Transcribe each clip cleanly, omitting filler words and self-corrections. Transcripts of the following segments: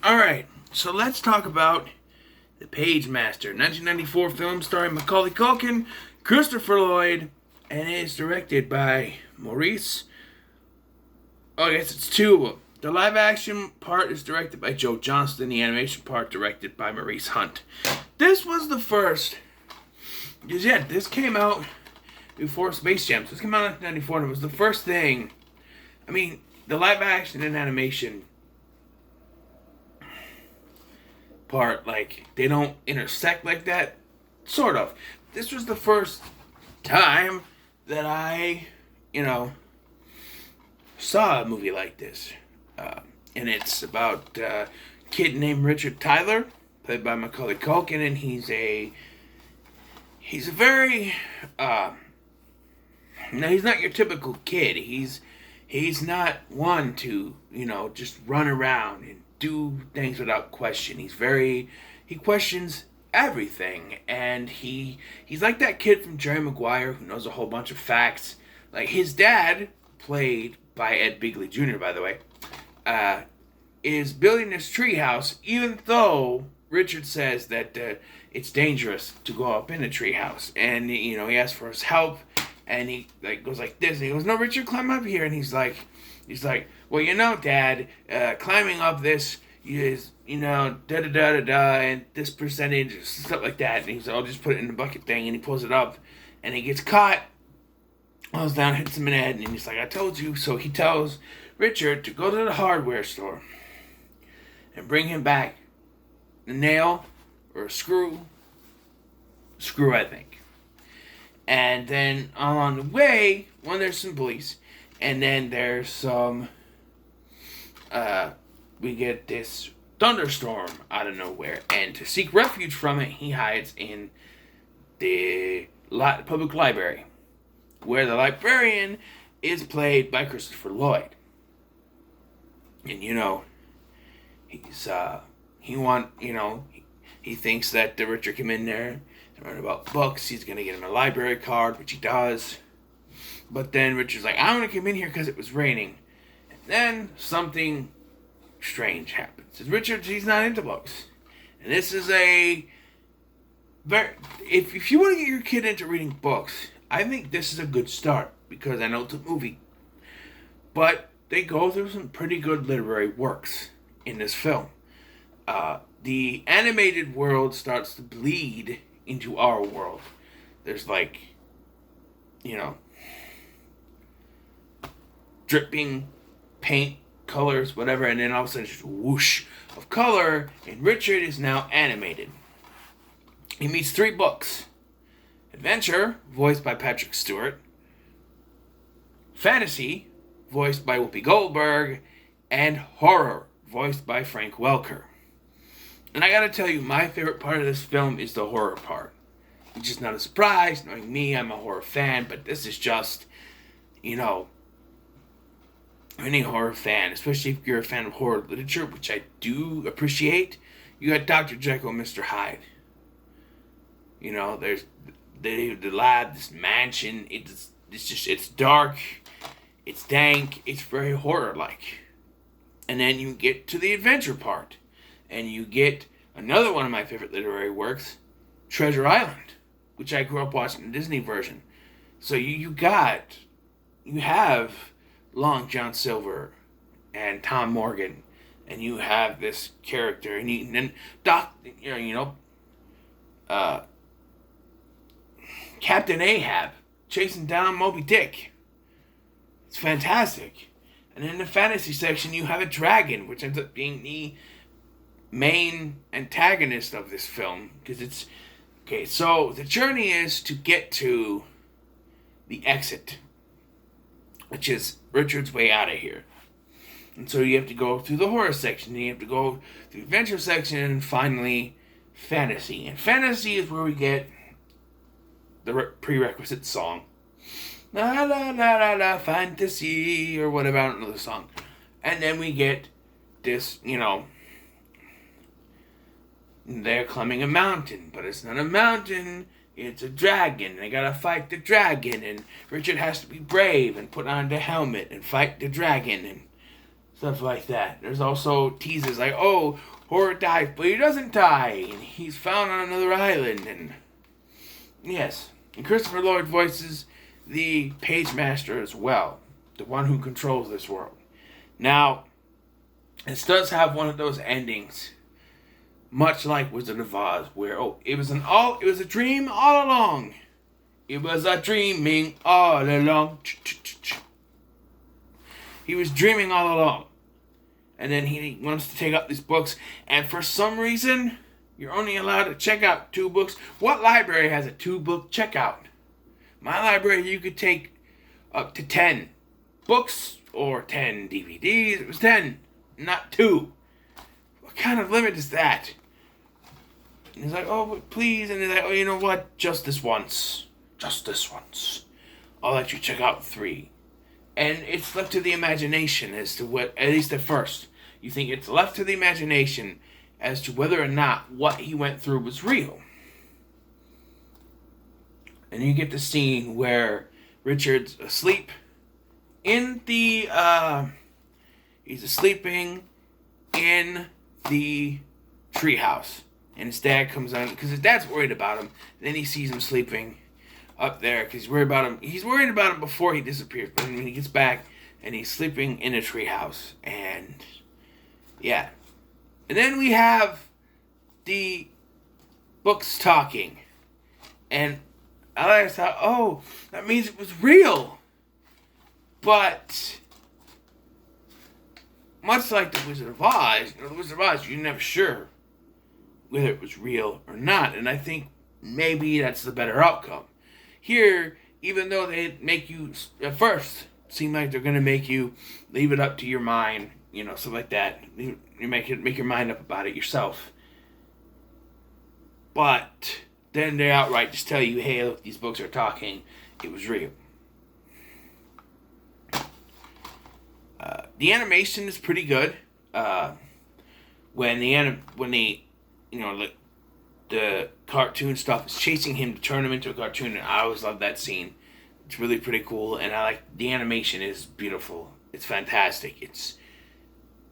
Alright, so let's talk about The Pagemaster, 1994 film starring Macaulay Culkin, Christopher Lloyd, and is directed by Maurice. Oh, I guess it's two of them. The live action part is directed by Joe Johnston, the animation part directed by Maurice Hunt. This was the first, because this came out before Space Jam. So this came out in 1994 and it was the first thing. I mean, the live action and animation part, like, they don't intersect like that. Sort of. This was the first time that I, saw a movie like this. And it's about a kid named Richard Tyler, played by Macaulay Culkin, and he's a very, he's not your typical kid. He's not one to, just run around and do things without question. He questions everything, and he's like that kid from Jerry Maguire who knows a whole bunch of facts. Like, his dad, played by Ed Begley Jr., by the way, is building this treehouse, even though Richard says that it's dangerous to go up in a treehouse. And, he asks for his help, and he goes like this, and he goes, "No, Richard, climb up here." And he's like, "Well, Dad, climbing up this is, da-da-da-da-da, and this percentage, stuff like that." And he's like, "I'll just put it in the bucket thing," and he pulls it up, and he gets caught, falls down, hits him in the head, and he's like, "I told you." So he tells Richard to go to the hardware store and bring him back a nail or a screw, I think. And then along the way, there's some police, and then there's some, we get this thunderstorm out of nowhere, and to seek refuge from it, he hides in the public library, where the librarian is played by Christopher Lloyd. And, he thinks that the Richard came in there to learn about books. He's going to get him a library card, which he does. But then Richard's like, "I want to come in here because it was raining." And then something strange happens. Richard, he's not into books. And this is if you want to get your kid into reading books, I think this is a good start, because I know it's a movie. But they go through some pretty good literary works in this film. The animated world starts to bleed into our world. There's dripping paint, colors, whatever, and then all of a sudden just whoosh of color, and Richard is now animated. He meets 3 books: Adventure, voiced by Patrick Stewart; Fantasy, voiced by Whoopi Goldberg; and Horror, voiced by Frank Welker. And I gotta tell you, my favorite part of this film is the horror part. Which is not a surprise, knowing me, I'm a horror fan, but this is just, any horror fan, especially if you're a fan of horror literature, which I do appreciate. You got Dr. Jekyll and Mr. Hyde. There's the lab, this mansion, it's dark, it's dank, it's very horror-like. And then you get to the adventure part, and you get another one of my favorite literary works, Treasure Island, which I grew up watching the Disney version. So you have Long John Silver and Tom Morgan, and you have this character, and then Captain Ahab chasing down Moby Dick. It's fantastic. And in the fantasy section, you have a dragon, which ends up being the main antagonist of this film. Because it's... Okay, so the journey is to get to the exit, which is Richard's way out of here. And so you have to go through the horror section, and you have to go through the adventure section, and finally fantasy. And fantasy is where we get the prerequisite song. La la la la la, fantasy, or whatever, I don't know the song. And then we get this, they're climbing a mountain, but it's not a mountain, it's a dragon. They gotta fight the dragon, and Richard has to be brave and put on the helmet and fight the dragon. And stuff like that. There's also teases like, oh, Horror dies, but he doesn't die, and he's found on another island, and yes. And Christopher Lloyd voices the Pagemaster as well, the one who controls this world. Now, this does have one of those endings, much like Wizard of Oz, where it was a dream all along. It was a dreaming all along. He was dreaming all along. And then he wants to take up these books, and for some reason, you're only allowed to check out 2 books. What library has a 2-book checkout? My library, you could take up to 10 books or 10 DVDs. It was 10, not 2. What kind of limit is that? And he's like, oh, please. And he's like, oh, you know what? Just this once. Just this once. I'll let you check out 3. And it's left to the imagination as to what, at least at first, you think it's left to the imagination as to whether or not what he went through was real. And you get the scene where Richard's asleep in the, he's sleeping in the treehouse. And his dad comes on, because his dad's worried about him. And then he sees him sleeping up there, because he's worried about him. He's worried about him before he disappears. But when he gets back, and he's sleeping in a treehouse. And, yeah. And then we have the books talking. And I thought, oh, that means it was real. But much like the Wizard of Oz, you're never sure whether it was real or not. And I think maybe that's the better outcome. Here, even though they make you, at first, seem like they're going to make you leave it up to your mind, stuff like that. You make your mind up about it yourself. But then they outright just tell you, hey, look, these books are talking. It was real. The animation is pretty good. When the cartoon stuff is chasing him to turn him into a cartoon, and I always love that scene. It's really pretty cool, and I like the animation is beautiful. It's fantastic. It's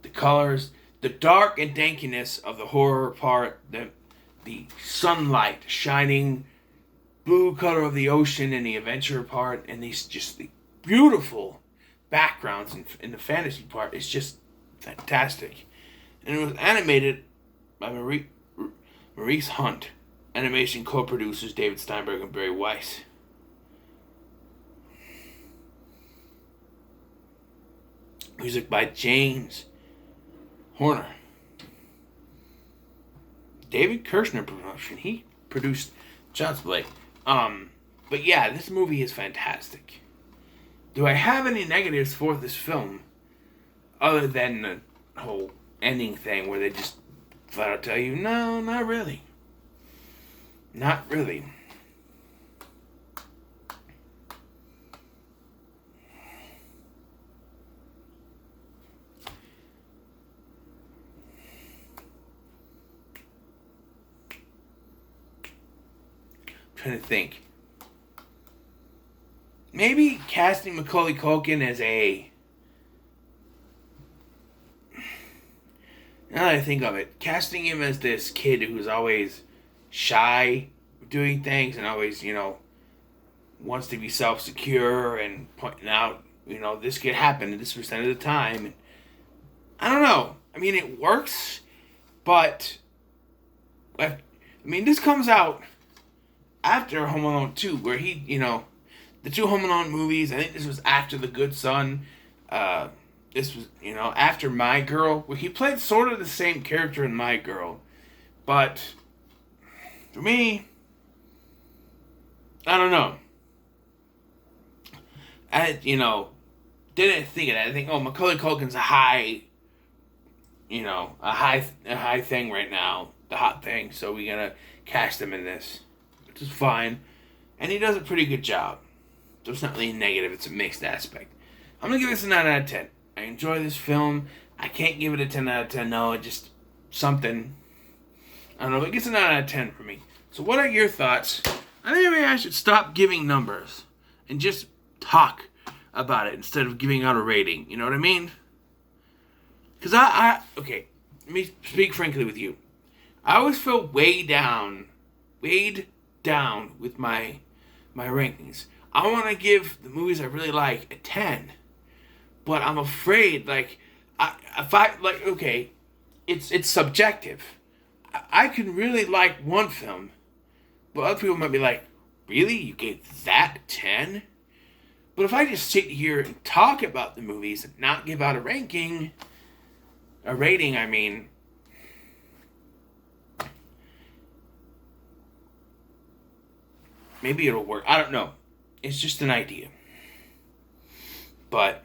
the colors, the dark and dankiness of the horror part, the sunlight shining blue color of the ocean in the adventure part, and the beautiful backgrounds in the fantasy part is just fantastic. And it was animated by Maurice Hunt. Animation co-producers David Steinberg and Barry Weiss. Music by James Horner. David Kirshner production. He produced Child's Play. But yeah, this movie is fantastic. Do I have any negatives for this film other than the whole ending thing where they just flat out tell you, no, not really. Not really. I'm trying to think. Maybe casting Macaulay Culkin as now that I think of it, casting him as this kid who's always shy doing things and always, wants to be self-secure and pointing out, this could happen at this percent of the time. And I don't know. I mean, it works, but this comes out after Home Alone 2, where he, the 2 Home Alone movies, I think this was after The Good Son. This was, after My Girl, where he played sort of the same character in My Girl. But for me, I don't know. I, didn't think of that. I think, Macaulay Culkin's a high thing right now, the hot thing. So we gotta cast him in this, which is fine, and he does a pretty good job. So it's not really negative; it's a mixed aspect. I'm gonna give this a 9 out of 10. I enjoy this film. I can't give it a 10 out of 10. No, it just something. I don't know. It gets a 9 out of 10 for me. So what are your thoughts? I think maybe I should stop giving numbers and just talk about it instead of giving out a rating. You know what I mean? Because okay, let me speak frankly with you. I always feel weighed down with my rankings. I want to give the movies I really like a 10, but I'm afraid, like, okay, it's subjective. I can really like one film, but other people might be like, really? You gave that a 10? But if I just sit here and talk about the movies and not give out a rating, I mean, maybe it'll work. I don't know. It's just an idea. But,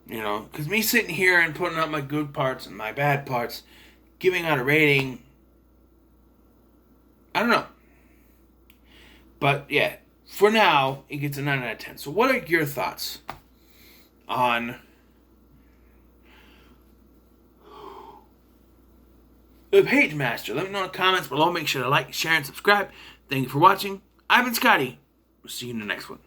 because me sitting here and putting out my good parts and my bad parts, giving out a rating, I don't know. But, yeah, for now, it gets a 9 out of 10. So what are your thoughts on the Pagemaster? Let me know in the comments below. Make sure to like, share, and subscribe. Thank you for watching. I've been Scotty. We'll see you in the next one.